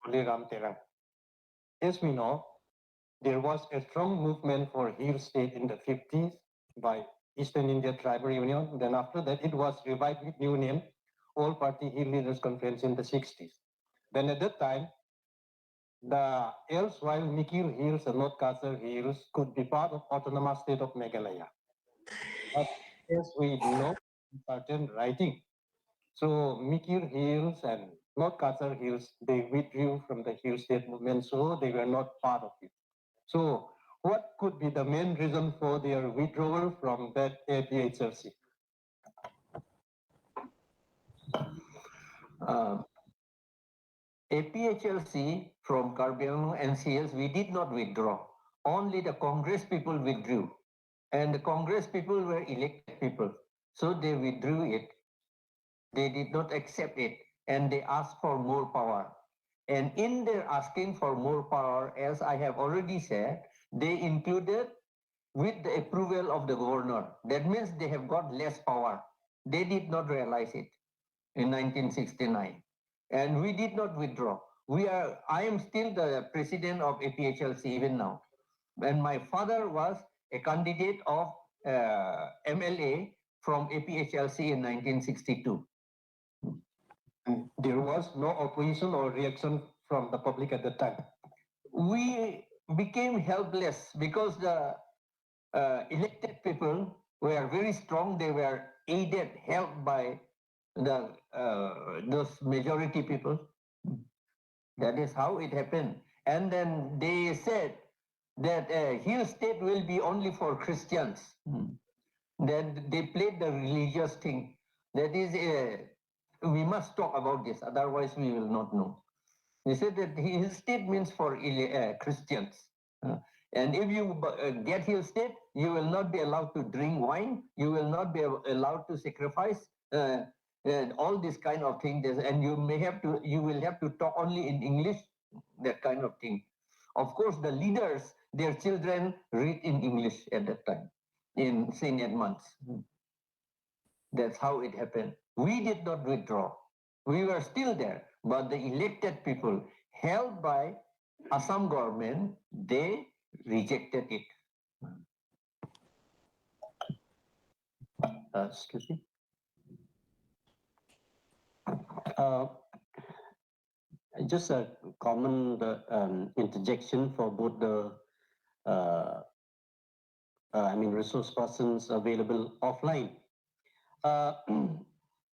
Ram Terang. As we know, there was a strong movement for hill state in the 50s by Eastern India Tribal Union. Then after that, it was revived with new name, All Party Hill Leaders Conference in the 60s. Then at that time, the erstwhile Mikir Hills and North Kasar Hills could be part of autonomous state of Meghalaya. But as we know, certain writing, so Mikir Hills and North Kasar Hills, they withdrew from the Hill State movement, so they were not part of it. So what could be the main reason for their withdrawal from that APHLC? APHLC from Karbi Anglong NCS, we did not withdraw. Only the Congress people withdrew. And the Congress people were elected people. So they withdrew it. They did not accept it. And they asked for more power. And in their asking for more power, as I have already said, they included with the approval of the governor. That means they have got less power. They did not realize it in 1969. And we did not withdraw. I am still the president of APHLC even now. And my father was a candidate of MLA from APHLC in 1962. There was no opposition or reaction from the public at that time. We became helpless because the elected people were very strong. They were aided, helped by those majority people. That is how it happened. And then they said that Hill State will be only for Christians. Then they played the religious thing. That is, we must talk about this, otherwise we will not know. They said that Hill State means for Christians. And if you get Hill State, you will not be allowed to drink wine. You will not be allowed to sacrifice. And all this kind of thing. And you will have to talk only in English, that kind of thing. Of course, the leaders, their children read in English at that time in St. Edmunds. That's how it happened. We did not withdraw. We were still there, but the elected people held by Assam government, they rejected it. Excuse me. Just a common interjection for both the resource persons available offline.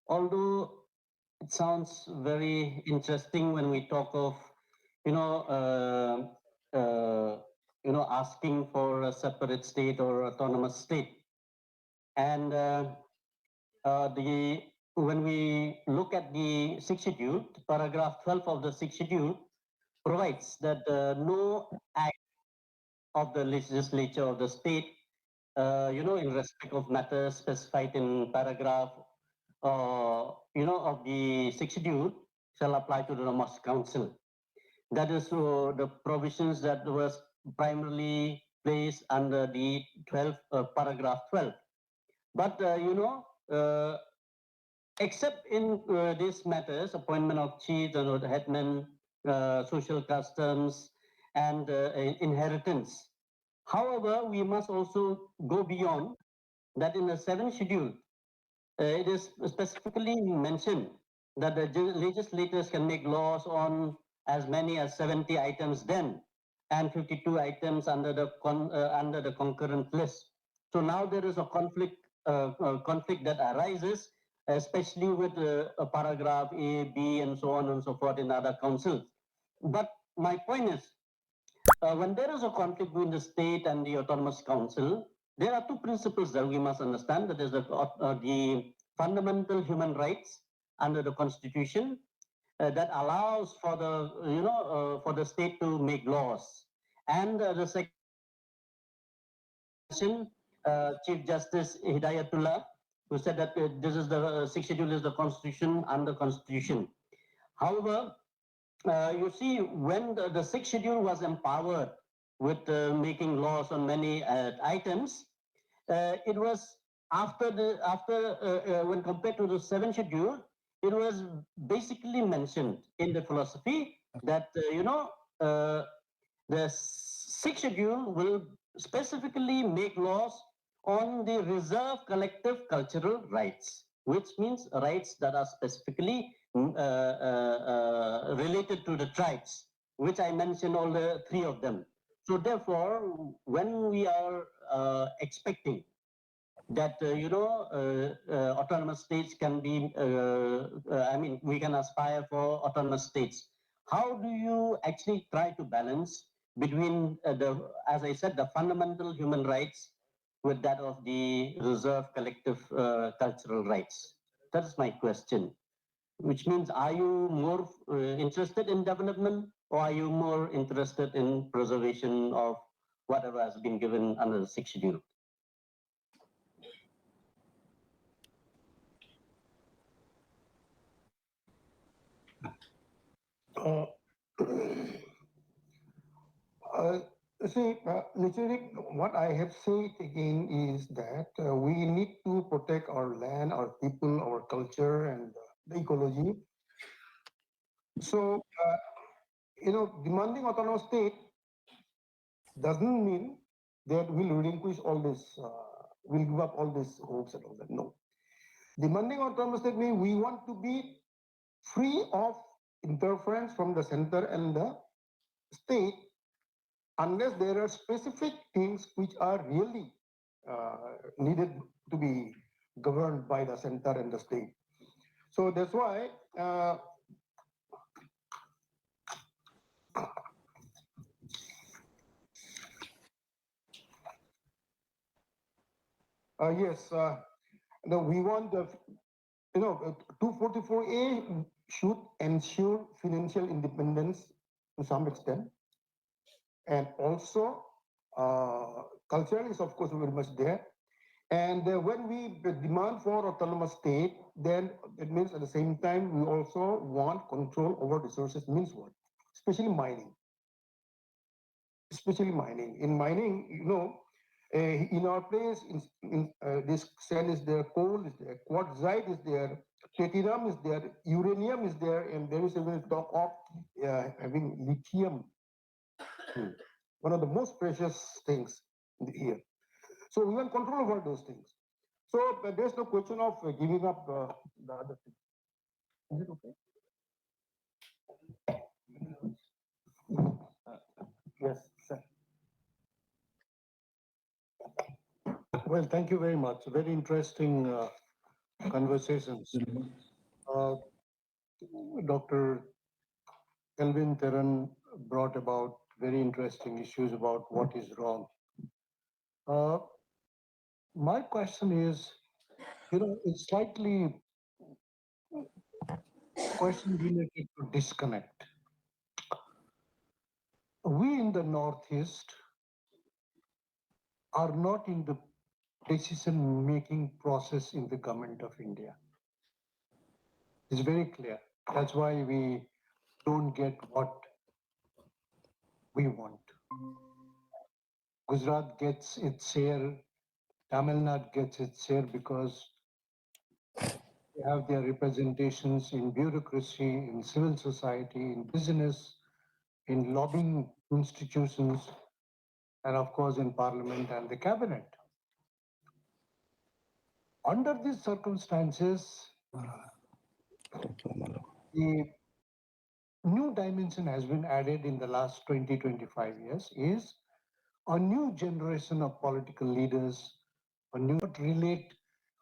Although it sounds very interesting when we talk of, asking for a separate state or autonomous state, and when we look at the sixth schedule, paragraph 12 of the sixth schedule provides that no act of the legislature of the state, in respect of matters specified in paragraph, of the sixth schedule shall apply to the Autonomous Council. That is the provisions that was primarily placed under the 12 paragraph 12. But except in these matters, appointment of chiefs and headmen, social customs, and inheritance. However, we must also go beyond that. In the seventh schedule, it is specifically mentioned that the legislators can make laws on as many as 70 items then, and 52 items under the concurrent list. So now there is a conflict that arises, especially with paragraph A, B, and so on and so forth in other councils. But my point is, when there is a conflict between the state and the autonomous council, there are two principles that we must understand. That is the fundamental human rights under the constitution that allows for the state to make laws, and the second, Chief Justice Hidayatullah, who said that this is the sixth schedule is the constitution and the constitution. However, you see, when the sixth schedule was empowered with making laws on many items, it was after when compared to the seventh schedule, it was basically mentioned in the philosophy that, the sixth schedule will specifically make laws on the reserved collective cultural rights, which means rights that are specifically related to the tribes, which I mentioned all the three of them. So therefore, when we are expecting that autonomous states can be, we can aspire for autonomous states. How do you actually try to balance between as I said, the fundamental human rights with that of the reserved collective cultural rights? That is my question. Which means, are you more interested in development, or are you more interested in preservation of whatever has been given under the sixth schedule? Uh, literally, what I have said again is that we need to protect our land, our people, our culture, and the ecology. So, demanding autonomous state doesn't mean that we'll relinquish all this, we'll give up all these hopes and all that. No. Demanding autonomous state means we want to be free of interference from the center and the state, unless there are specific things which are really needed to be governed by the center and the state. So that's why yes, we want the 244A should ensure financial independence to some extent, and also cultural is of course very much there. And when we demand for autonomous state, then it means at the same time we also want control over resources. Means what? Especially mining. Especially mining. In mining, in our place, this sand is there, coal is there, quartzite is there, platinum is there, uranium is there, and there is even talk of having lithium, one of the most precious things in the air. So we want control over those things. So there's no question of giving up the other thing. Is it okay? Yes, sir. Well, thank you very much. Very interesting conversations. Dr. Kelvin Theron brought about very interesting issues about what is wrong. My question is, it's slightly question related to disconnect. We in the Northeast are not in the decision-making process in the government of India. It's very clear. That's why we don't get what we want. Gujarat gets its share, Tamil Nadu gets its share because they have their representations in bureaucracy, in civil society, in business, in lobbying institutions, and of course in parliament and the cabinet. Under these circumstances, the new dimension has been added in the last 20-25 years is a new generation of political leaders, a new relate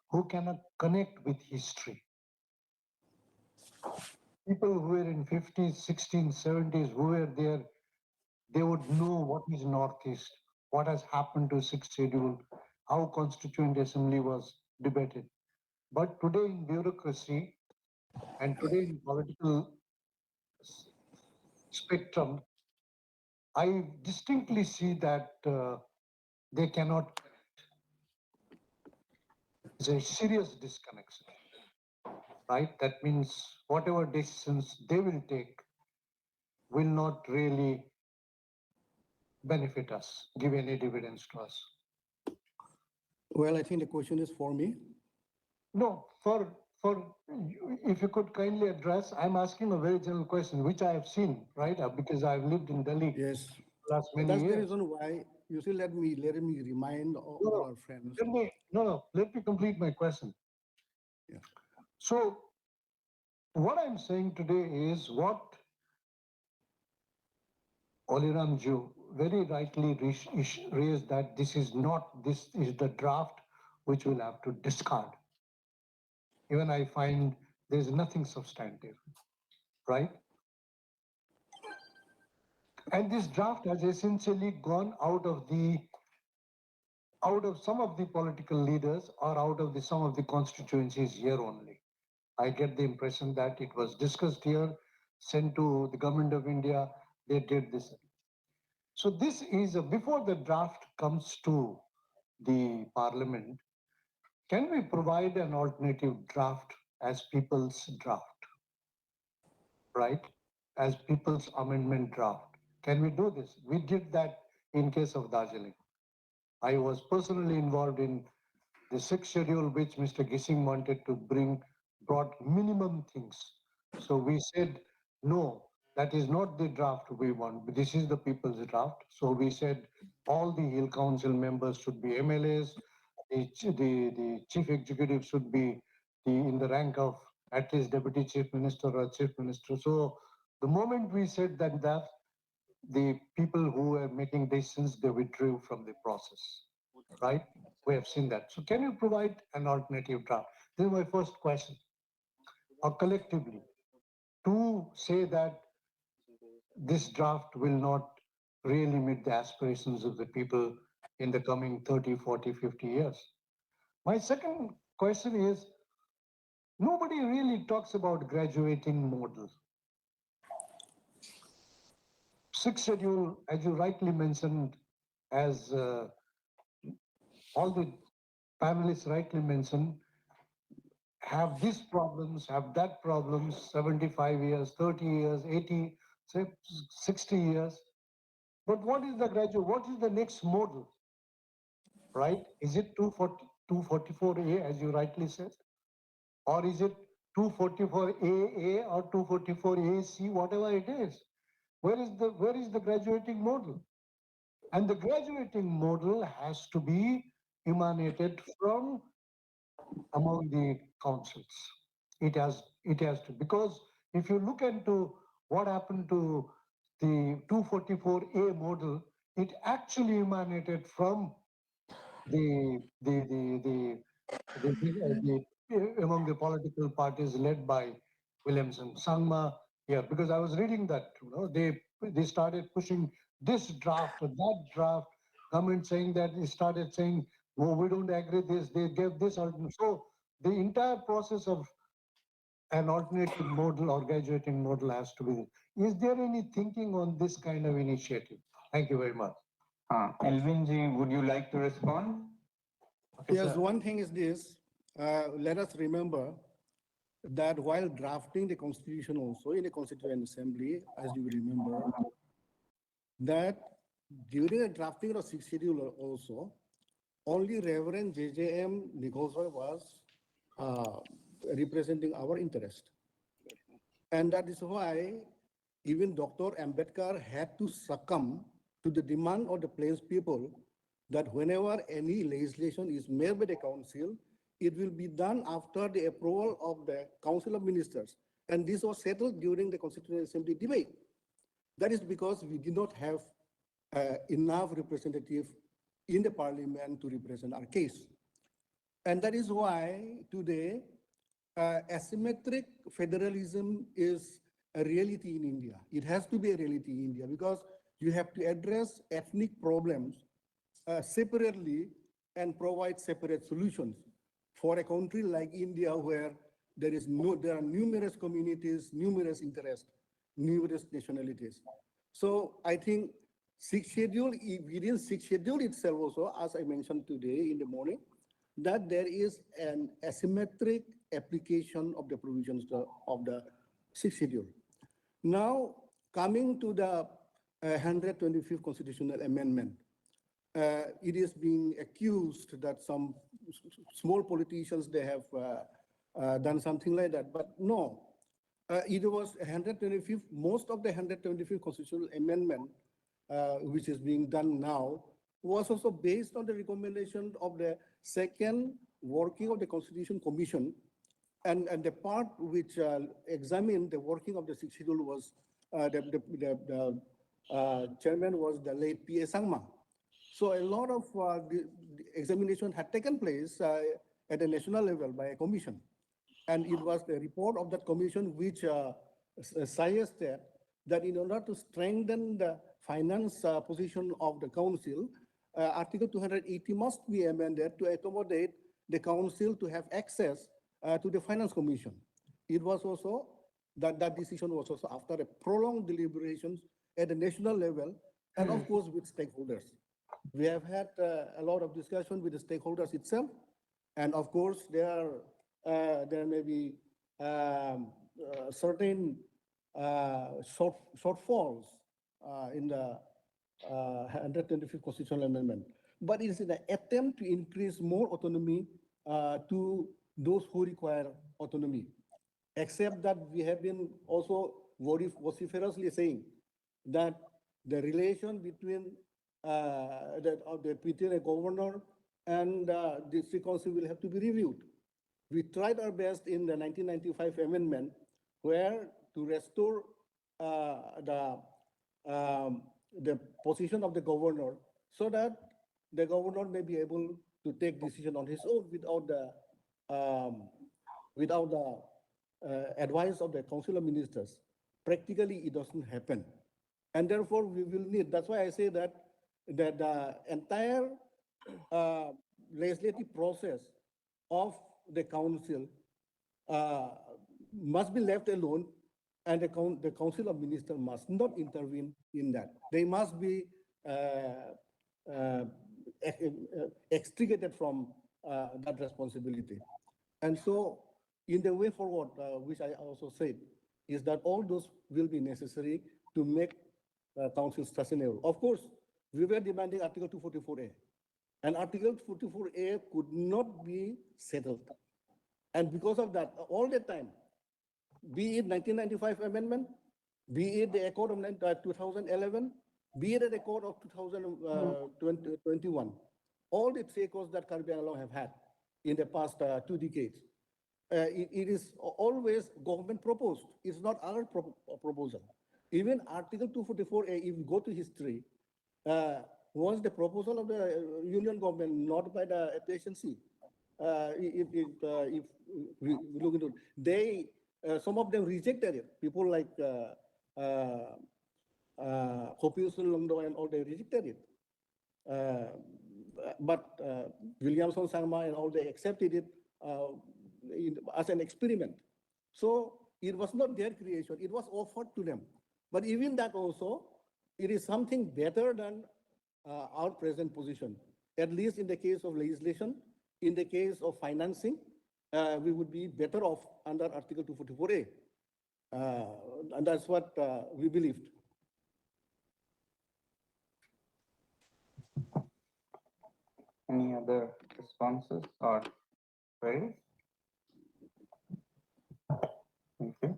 who cannot connect with history. People who were in 50s, 60s, 70s, who were there, they would know what is Northeast, what has happened to sixth schedule, how Constituent Assembly was debated. But today in bureaucracy and today in political spectrum, I distinctly see that they cannot connect. It's a serious disconnection, right? That means whatever decisions they will take will not really benefit us, give any dividends to us. Well, I think the question is for me. No, for if you could kindly address, I'm asking a very general question, which I have seen, right? Because I've lived in Delhi Yes. last many That's the years. reason why you see, let me remind all No, our friends. let me complete my question. Yeah. So what I'm saying today is what Oliram Ju very rightly raised, that this is the draft which we'll have to discard. Even I find there's nothing substantive, right? And this draft has essentially gone out of some of the political leaders or out of some of the constituencies here only. I get the impression that it was discussed here, sent to the government of India, they did this. So this is, before the draft comes to the parliament, can we provide an alternative draft as people's draft, right? As people's amendment draft. Can we do this? We did that in case of Darjeeling. I was personally involved in the sixth schedule, which Mr. Gissing wanted to brought minimum things. So we said, no, that is not the draft we want. This is the people's draft. So we said all the Hill Council members should be MLAs. The chief executive should be in the rank of at least deputy chief minister or chief minister. So the moment we said that, the people who were making decisions, they withdrew from the process, right? We have seen that. So can you provide an alternative draft? This is my first question. Or collectively, to say that this draft will not really meet the aspirations of the people in the coming 30, 40, 50 years. My second question is, nobody really talks about graduating model. Sixth schedule, as you rightly mentioned, as all the panelists rightly mentioned, have these problems, have that problems, 75 years, 30 years, 80, say 60 years. But what is the graduate? What is the next model, right? Is it 244A, as you rightly said? Or is it 244AA or 244AC, whatever it is? Where is the graduating model? And the graduating model has to be emanated from among the councils. It has to, because if you look into what happened to the 244A model, it actually emanated from the among the political parties led by Williamson, Sangma. Yeah, because I was reading that, they started pushing this draft or that draft. Government saying that, they started saying, no, we don't agree this. They gave this alternative. So the entire process of an alternative model or graduating model has to be. Is there any thinking on this kind of initiative? Thank you very much. Elvin ji, would you like to respond? Yes, one thing is this, let us remember that while drafting the constitution also in the Constituent Assembly, as you remember, that during the drafting of sixth schedule also, only Reverend JJM Nicholson was representing our interest. And that is why even Dr. Ambedkar had to succumb to the demand of the Plains people that whenever any legislation is made by the council, it will be done after the approval of the Council of Ministers. And this was settled during the Constituent Assembly debate. That is because we did not have enough representative in the parliament to represent our case. And that is why today asymmetric federalism is a reality in India. It has to be a reality in India because you have to address ethnic problems separately and provide separate solutions. For a country like India, where there are numerous communities, numerous interests, numerous nationalities. So I think sixth schedule, within sixth schedule itself also, as I mentioned today in the morning, that there is an asymmetric application of the provisions of the sixth schedule. Now, coming to the 125th constitutional amendment, it is being accused that some small politicians, they have done something like that. But no, it was 125th, most of the 125th constitutional amendment, which is being done now, was also based on the recommendation of the second working of the Constitution Commission. And the part which examined the working of the sixth schedule was the chairman was the late P.A. Sangma. So a lot of the examination had taken place at a national level by a commission. And it was the report of that commission which suggested that in order to strengthen the finance position of the council, Article 280 must be amended to accommodate the council to have access to the finance commission. It was also that decision was also after a prolonged deliberations at the national level and of course with stakeholders. We have had a lot of discussion with the stakeholders itself, and of course there may be certain shortfalls in the 125th constitutional amendment, but it is an attempt to increase more autonomy to those who require autonomy. Except that we have been also vociferously saying that the relation between between a governor and the district council will have to be reviewed. We tried our best in the 1995 amendment, where to restore the position of the governor, so that the governor may be able to take decision on his own without the advice of the Council of Ministers. Practically, it doesn't happen, and therefore we will need. That's why I say that the entire legislative process of the council must be left alone, and the Council of Ministers must not intervene in that. They must be extricated from that responsibility. And so, in the way forward, which I also said, is that all those will be necessary to make council sustainable. Of course, we were demanding Article 244A, and Article 244A could not be settled. And because of that, all the time, be it 1995 amendment, be it the Accord of 2011, be it the Accord of 2021, all the three accords that Karbi Anglong have had in the past 2 decades, it is always government proposed. It's not our proposal. Even Article 244A, if you go to history, was the proposal of the union government, not by the agency. If we look into it, some of them rejected it. People like Kopius Longdo and all, they rejected it. But Williamson Sangma and all, they accepted it as an experiment. So it was not their creation, it was offered to them. But even that also, it is something better than our present position. At least in the case of legislation, in the case of financing, we would be better off under Article 244A. And that's what we believed. Any other responses or queries?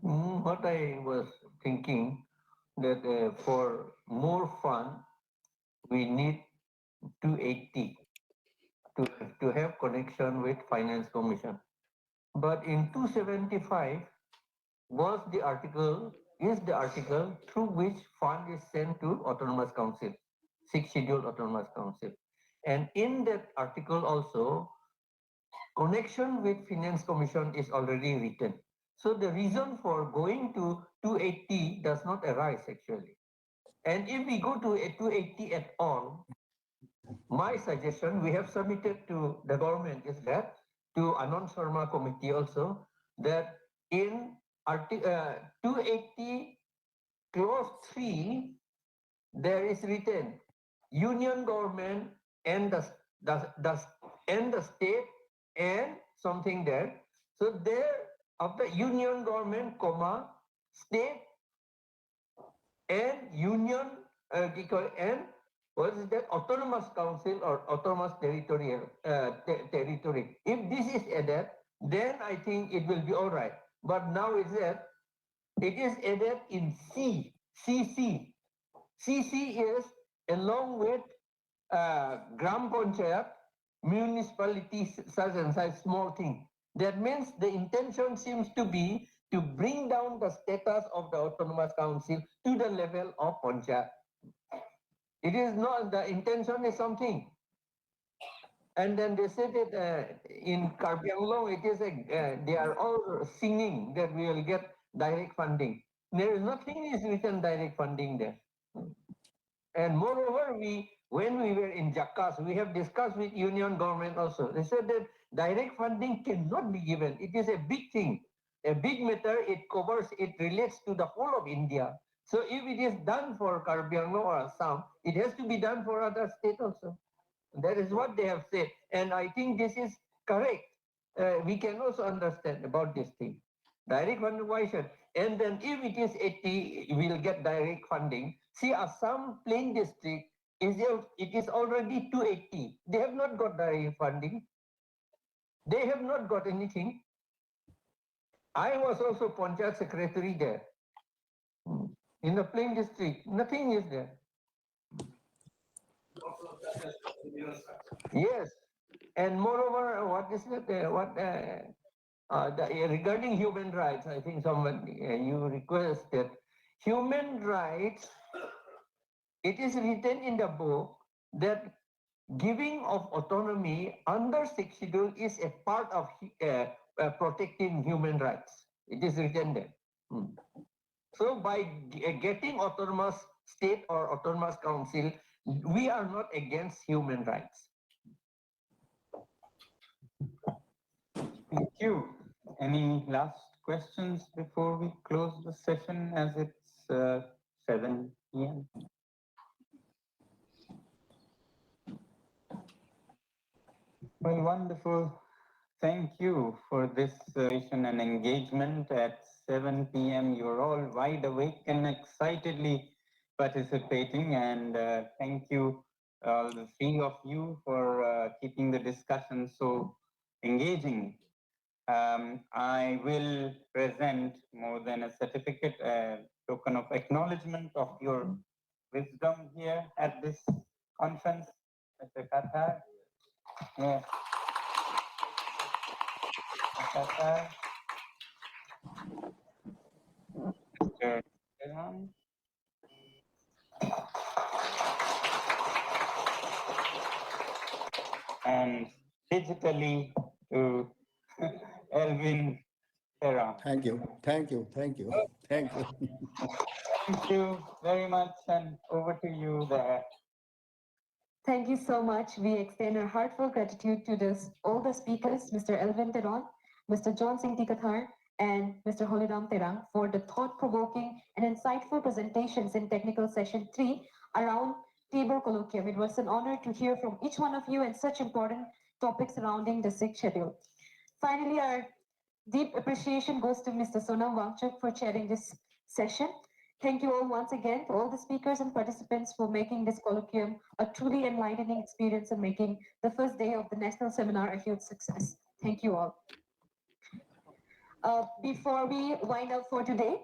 What I was thinking that for more fun, we need 280 to have connection with Finance Commission. But in 275 is the article through which fund is sent to Autonomous Council, 6th Scheduled Autonomous Council. And in that article also, connection with Finance Commission is already written. So the reason for going to 280 does not arise actually. And if we go to 280 at all, my suggestion, we have submitted to the government, is that to Anand Sharma committee also, that in 280 clause 3, there is written union government and the state and something there. So there, after union government, comma, state and union and what is that, autonomous council or autonomous territorial territory. If this is added, then I think it will be all right. But now it is added in CC. CC is along with Gram Panchayat, municipalities, such and such small thing. That means the intention seems to be to bring down the status of the autonomous council to the level of Panchayat. It is not, the intention is something. And then they said that in Karbi Anglong, it is they are all singing that we will get direct funding. There is nothing is written direct funding there. And moreover, when we were in Jakarta, we have discussed with union government also. They said that direct funding cannot be given. It is a big thing, a big matter. It covers, it relates to the whole of India. So if it is done for Karbi Anglong or Assam, it has to be done for other states also. That is what they have said. And I think this is correct. We can also understand about this thing. Direct funding, why should? And then if it is 80, we will get direct funding. See, Assam Plain District, it is already 280. They have not got direct funding. They have not got anything. I was also Panchayat secretary there. In the Plain District, nothing is there. Yes, and moreover, what is it? Regarding human rights, I think someone you requested human rights. It is written in the book that giving of autonomy under 6th schedule is a part of protecting human rights. It is written there. So by getting autonomous state or autonomous council, we are not against human rights. Thank you. Any last questions before we close the session, as it's 7 p.m.? Well, wonderful. Thank you for this session and engagement at 7 p.m. You're all wide awake and excitedly participating, and thank you, all the three of you, for keeping the discussion so engaging. I will present more than a certificate, a token of acknowledgement of your wisdom here at this conference, Mr. Kathar. Yeah. Kathar. Mr. Kiran. And digitally to Elvin Terra. Thank you, thank you, thank you, thank you. Thank you very much, and over to you there. Thank you so much. We extend our heartfelt gratitude to all the speakers, Mr. Elvin Teron, Mr. John Singh Tikathar, and Mr. Holiram Terang for the thought-provoking and insightful presentations in technical session 3 around Table Colloquium. It was an honor to hear from each one of you and such important topics surrounding the 6th schedule. Finally, our deep appreciation goes to Mr. Sonam Wangchuk for chairing this session. Thank you all once again to all the speakers and participants for making this colloquium a truly enlightening experience and making the first day of the national seminar a huge success. Thank you all. Before we wind up for today,